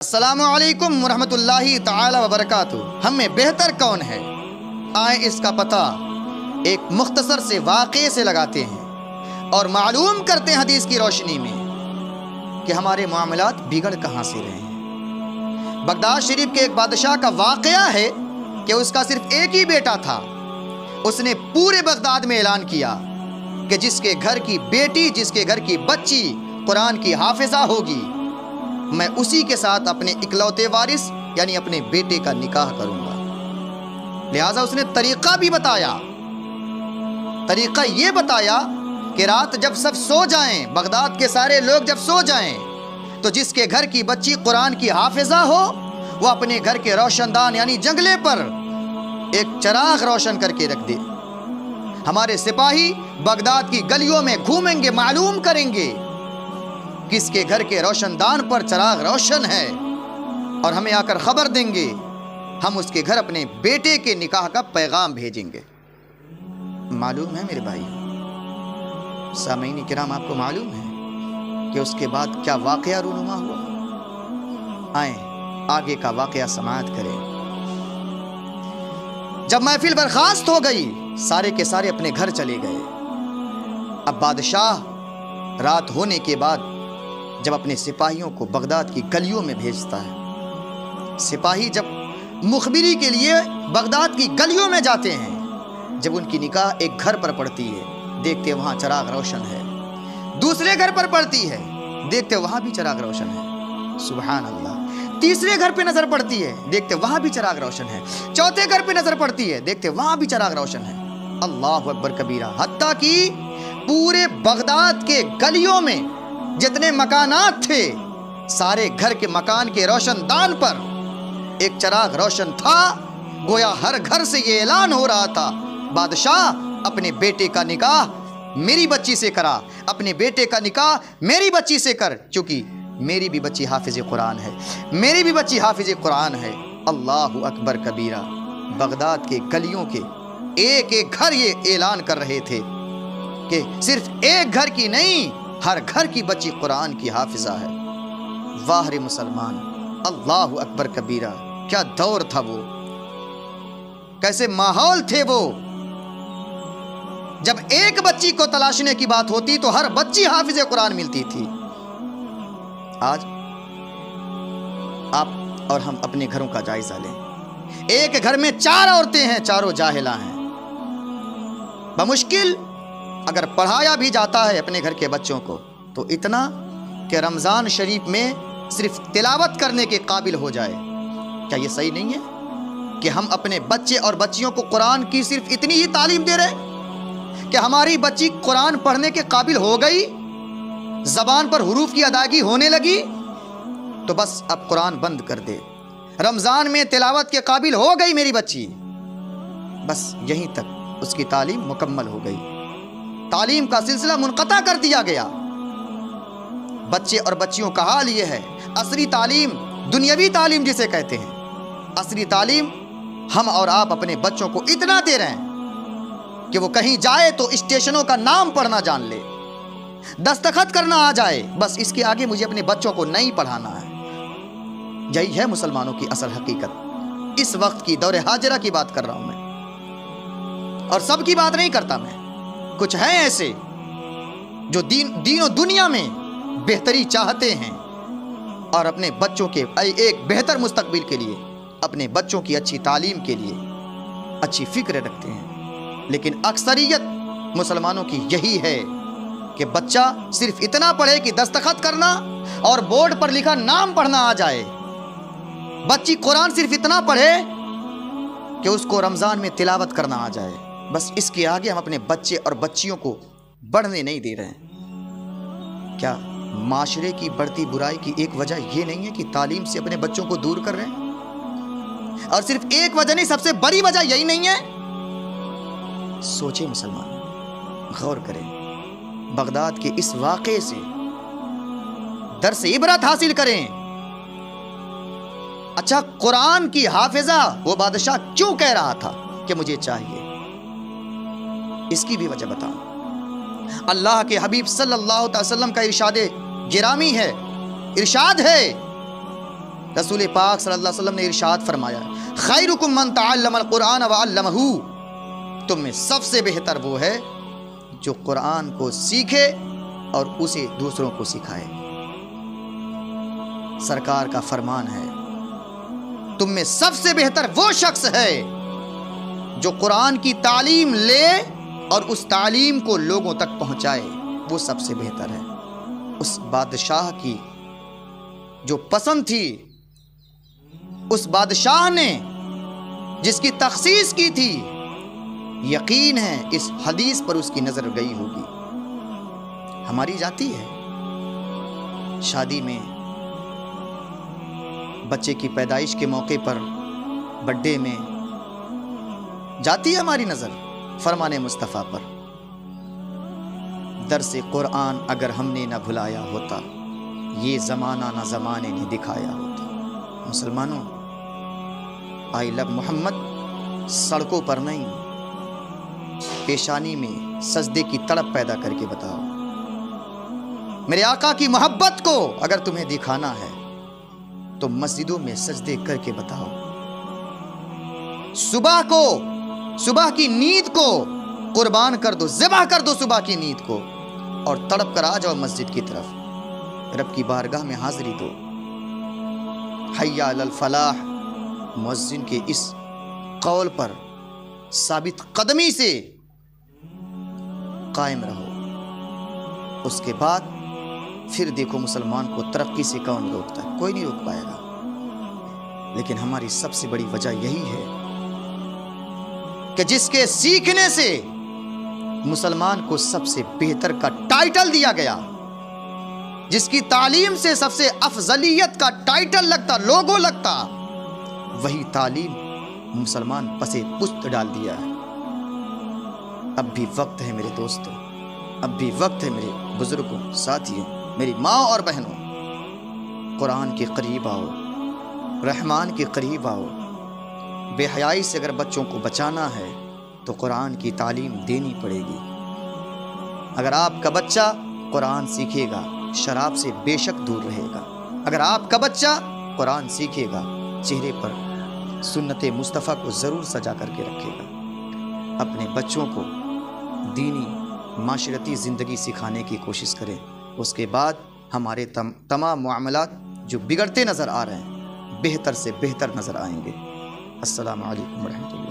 السلام علیکم ورحمۃ اللہ تعالی وبرکاتہ۔ ہم میں بہتر کون ہے؟ آئیں اس کا پتہ ایک مختصر سے واقعے سے لگاتے ہیں اور معلوم کرتے ہیں حدیث کی روشنی میں کہ ہمارے معاملات بگڑ کہاں سے رہے ہیں۔ بغداد شریف کے ایک بادشاہ کا واقعہ ہے کہ اس کا صرف ایک ہی بیٹا تھا۔ اس نے پورے بغداد میں اعلان کیا کہ جس کے گھر کی بیٹی، جس کے گھر کی بچی قرآن کی حافظہ ہوگی، میں اسی کے ساتھ اپنے اکلوتے وارث یعنی اپنے بیٹے کا نکاح کروں گا۔ لہٰذا اس نے طریقہ بھی بتایا۔ طریقہ یہ بتایا کہ رات جب سب سو جائیں، بغداد کے سارے لوگ جب سو جائیں، تو جس کے گھر کی بچی قرآن کی حافظہ ہو وہ اپنے گھر کے روشن دان یعنی جنگلے پر ایک چراغ روشن کر کے رکھ دے۔ ہمارے سپاہی بغداد کی گلیوں میں گھومیں گے، معلوم کریں گے کس کے گھر کے روشن دان پر چراغ روشن ہے، اور ہمیں آ کر خبر دیں گے۔ ہم اس کے گھر اپنے بیٹے کے نکاح کا پیغام بھیجیں گے۔ معلوم ہے میرے بھائی، سامعین کرام، آپ کو معلوم ہے کہ اس کے بعد کیا واقعہ رونما ہوا؟ آئیں آگے کا واقعہ سماعت کریں۔ جب محفل برخاست ہو گئی، سارے کے سارے اپنے گھر چلے گئے۔ اب بادشاہ رات ہونے کے بعد جب اپنے سپاہیوں کو بغداد کی گلیوں میں بھیجتا ہے، سپاہی جب مخبری کے لیے بغداد کی گلیوں میں جاتے ہیں، جب ان کی نگاہ ایک گھر پر پڑتی ہے، دیکھتے وہاں چراغ روشن ہے۔ دوسرے گھر پر پڑتی ہے، دیکھتے وہاں بھی چراغ روشن ہے۔ سبحان اللہ۔ تیسرے گھر پہ نظر پڑتی ہے، دیکھتے وہاں بھی چراغ روشن ہے۔ چوتھے گھر پہ نظر پڑتی ہے، دیکھتے وہاں بھی چراغ روشن ہے۔ اللہ اکبر کبیرہ۔ حتیٰ کہ پورے بغداد کے گلیوں میں جتنے مکانات تھے، سارے گھر کے مکان کے روشن دان پر ایک چراغ روشن تھا۔ گویا ہر گھر سے یہ اعلان ہو رہا تھا، بادشاہ اپنے بیٹے کا نکاح میری بچی سے کرا، اپنے بیٹے کا نکاح میری بچی سے کر، چونکہ میری بھی بچی حافظ قرآن ہے، میری بھی بچی حافظ قرآن ہے۔ اللہ اکبر کبیرہ۔ بغداد کے گلیوں کے ایک ایک گھر یہ اعلان کر رہے تھے کہ صرف ایک گھر کی نہیں، ہر گھر کی بچی قرآن کی حافظہ ہے۔ واہ رے مسلمان، اللہ اکبر کبیرہ۔ کیا دور تھا وہ، کیسے ماحول تھے وہ۔ جب ایک بچی کو تلاشنے کی بات ہوتی تو ہر بچی حافظ قرآن ملتی تھی۔ آج آپ اور ہم اپنے گھروں کا جائزہ لیں۔ ایک گھر میں 4 عورتیں ہیں، چاروں جاہلہ ہیں۔ بمشکل اگر پڑھایا بھی جاتا ہے اپنے گھر کے بچوں کو تو اتنا کہ رمضان شریف میں صرف تلاوت کرنے کے قابل ہو جائے۔ کیا یہ صحیح نہیں ہے کہ ہم اپنے بچے اور بچیوں کو قرآن کی صرف اتنی ہی تعلیم دے رہے کہ ہماری بچی قرآن پڑھنے کے قابل ہو گئی، زبان پر حروف کی ادائیگی ہونے لگی تو بس اب قرآن بند کر دے۔ رمضان میں تلاوت کے قابل ہو گئی میری بچی، بس یہیں تک اس کی تعلیم مکمل ہو گئی، تعلیم کا سلسلہ منقطع کر دیا گیا۔ بچے اور بچیوں کا حال یہ ہے۔ عصری تعلیم، دنیاوی تعلیم جسے کہتے ہیں، عصری تعلیم ہم اور آپ اپنے بچوں کو اتنا دے رہے ہیں کہ وہ کہیں جائے تو اسٹیشنوں کا نام پڑھنا جان لے، دستخط کرنا آ جائے، بس اس کے آگے مجھے اپنے بچوں کو نہیں پڑھانا ہے۔ یہی ہے مسلمانوں کی اصل حقیقت۔ اس وقت کی دور حاضرہ کی بات کر رہا ہوں میں، اور سب کی بات نہیں کرتا میں۔ کچھ ہیں ایسے جو دین و دنیا میں بہتری چاہتے ہیں اور اپنے بچوں کے ایک بہتر مستقبل کے لیے، اپنے بچوں کی اچھی تعلیم کے لیے اچھی فکر رکھتے ہیں، لیکن اکثریت مسلمانوں کی یہی ہے کہ بچہ صرف اتنا پڑھے کہ دستخط کرنا اور بورڈ پر لکھا نام پڑھنا آ جائے، بچی قرآن صرف اتنا پڑھے کہ اس کو رمضان میں تلاوت کرنا آ جائے، بس اس کے آگے ہم اپنے بچے اور بچیوں کو بڑھنے نہیں دے رہے ہیں۔ کیا معاشرے کی بڑھتی برائی کی ایک وجہ یہ نہیں ہے کہ تعلیم سے اپنے بچوں کو دور کر رہے ہیں؟ اور صرف ایک وجہ نہیں، سب سے بڑی وجہ یہی نہیں ہے؟ سوچیں مسلمان، غور کریں، بغداد کے اس واقعے سے درس عبرت حاصل کریں۔ اچھا، قرآن کی حافظہ وہ بادشاہ کیوں کہہ رہا تھا کہ مجھے چاہیے؟ اس کی بھی وجہ بتاؤں۔ اللہ کے حبیب صلی اللہ علیہ وسلم کا ارشاد گرامی ہے، ارشاد ہے رسول پاک صلی اللہ علیہ وسلم نے ارشاد فرمایا خیرکم من تعلم القرآن وعلمہ، تم میں سب سے بہتر وہ ہے جو قرآن کو سیکھے اور اسے دوسروں کو سکھائے۔ سرکار کا فرمان ہے تم میں سب سے بہتر وہ شخص ہے جو قرآن کی تعلیم لے اور اس تعلیم کو لوگوں تک پہنچائے، وہ سب سے بہتر ہے۔ اس بادشاہ کی جو پسند تھی، اس بادشاہ نے جس کی تخصیص کی تھی، یقین ہے اس حدیث پر اس کی نظر گئی ہوگی۔ ہماری جاتی ہے شادی میں، بچے کی پیدائش کے موقع پر، برتھ ڈے میں جاتی ہے ہماری نظر فرمان مصطفیٰ پر۔ درس قرآن اگر ہم نے نہ بھلایا ہوتا، یہ زمانہ نہ زمانے نے دکھایا ہوتا۔ مسلمانوں، آئی لو محمد سڑکوں پر نہیں، پیشانی میں سجدے کی تڑپ پیدا کر کے بتاؤ۔ میرے آقا کی محبت کو اگر تمہیں دکھانا ہے تو مسجدوں میں سجدے کر کے بتاؤ۔ صبح کی نیند کو قربان کر دو، ذبح کر دو صبح کی نیند کو، اور تڑپ کر آ جاؤ مسجد کی طرف، رب کی بارگاہ میں حاضری دو۔ حی علی الفلاح مؤذن کے اس قول پر ثابت قدمی سے قائم رہو۔ اس کے بعد پھر دیکھو مسلمان کو ترقی سے کون روکتا ہے؟ کوئی نہیں روک پائے گا۔ لیکن ہماری سب سے بڑی وجہ یہی ہے کہ جس کے سیکھنے سے مسلمان کو سب سے بہتر کا ٹائٹل دیا گیا، جس کی تعلیم سے سب سے افضلیت کا ٹائٹل لگتا، لوگو لگتا، وہی تعلیم مسلمان پسے پشت ڈال دیا ہے۔ اب بھی وقت ہے میرے دوستوں، اب بھی وقت ہے میرے بزرگوں، ساتھیوں، میری ماں اور بہنوں، قرآن کے قریب آؤ، رحمان کے قریب آؤ۔ بے حیائی سے اگر بچوں کو بچانا ہے تو قرآن کی تعلیم دینی پڑے گی۔ اگر آپ کا بچہ قرآن سیکھے گا، شراب سے بے شک دور رہے گا۔ اگر آپ کا بچہ قرآن سیکھے گا، چہرے پر سنت مصطفیٰ کو ضرور سجا کر کے رکھے گا۔ اپنے بچوں کو دینی معاشرتی زندگی سکھانے کی کوشش کریں۔ اس کے بعد ہمارے تمام معاملات جو بگڑتے نظر آ رہے ہیں بہتر سے بہتر نظر آئیں گے۔ السلام علیکم ورحمۃ اللہ۔